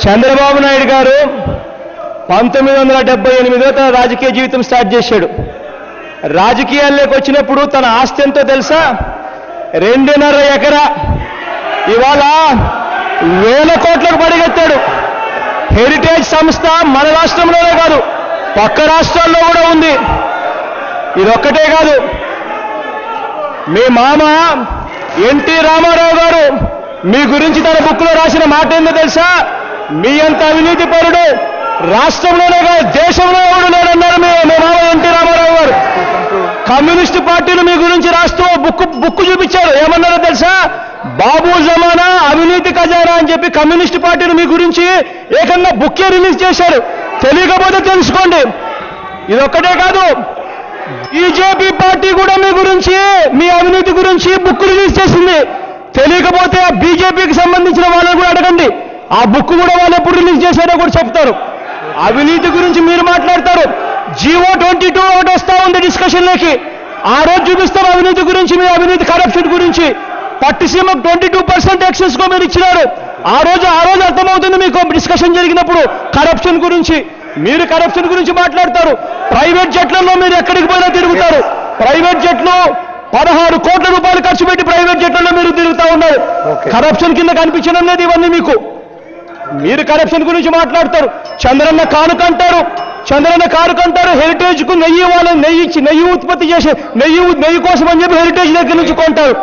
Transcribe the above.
చంద్రబాబు నాయుడు గారు 1978లో తన రాజకీయ జీవితం స్టార్ట్ చేశాడు. రాజకీయాల్లోకి వచ్చినప్పుడు తన ఆస్తి ఎంతో తెలుసా? 2.5 ఎకరా. ఇవాళ వేల కోట్లకు పడిగెత్తాడు. హెరిటేజ్ సంస్థ మన రాష్ట్రంలోనే కాదు, పక్క రాష్ట్రాల్లో కూడా ఉంది. ఇదొక్కటే కాదు, మీ మామ ఎన్టీ రామారావు గారు మీ గురించి తన బుక్లో రాసిన మాట ఏందో తెలుసా? మీ అంత అవినీతి పరుడు రాష్ట్రంలోనే కాదు, దేశంలో ఎవడు లేడన్నారు మీ మామ ఎన్టీ రామారావు గారు. కమ్యూనిస్టు పార్టీలు మీ గురించి రాస్తూ బుక్ చూపించారు. ఏమన్నారో తెలుసా? బాబు జమానా అవినీతి ఖజానా అని చెప్పి కమ్యూనిస్టు పార్టీలు మీ గురించి ఏకంగా బుక్కే రిలీజ్ చేశారు. తెలియకపోతే తెలుసుకోండి. ఇదొక్కటే కాదు, బీజేపీ పార్టీ కూడా మీ గురించి, మీ అవినీతి గురించి బుక్ రిలీజ్ చేసింది. తెలియకపోతే ఆ బీజేపీకి సంబంధించిన వాళ్ళని కూడా అడగండి. ఆ బుక్ కూడా వాళ్ళు ఎప్పుడు రిలీజ్ చేశారో కూడా చెప్తారు. అవినీతి గురించి మీరు మాట్లాడతారు. జీవో 22 ఒకటి వస్తా ఉంది డిస్కషన్లోకి. ఆ రోజు చూపిస్తాం అవినీతి గురించి, మీ అవినీతి కరప్షన్ గురించి. పట్టిసీమకు 22% ఎక్సెస్గా మీరు ఇచ్చినారు. ఆ రోజు అర్థమవుతుంది మీకు డిస్కషన్ జరిగినప్పుడు కరప్షన్ గురించి. మీరు కరప్షన్ గురించి మాట్లాడతారు. ప్రైవేట్ జట్లలో మీరు ఎక్కడికి పోయినా తిరుగుతారు. ప్రైవేట్ జట్లు 16 కోట్ల రూపాయలు ఖర్చు పెట్టి ప్రైవేట్ జట్లలో మీరు తిరుగుతూ ఉన్నారు. కరప్షన్ కింద కనిపించడం లేదు ఇవన్నీ మీకు. మీరు కరప్షన్ గురించి మాట్లాడతారు. చంద్రన్న కానుకంటారు, చంద్రన్న కానుకంటారు. హెరిటేజ్ కు నెయ్యి వాళ్ళని నెయ్యి ఇచ్చి నెయ్యి ఉత్పత్తి చేసే నెయ్యి కోసం అని చెప్పి హెరిటేజ్ దగ్గర నుంచి కొంటారు.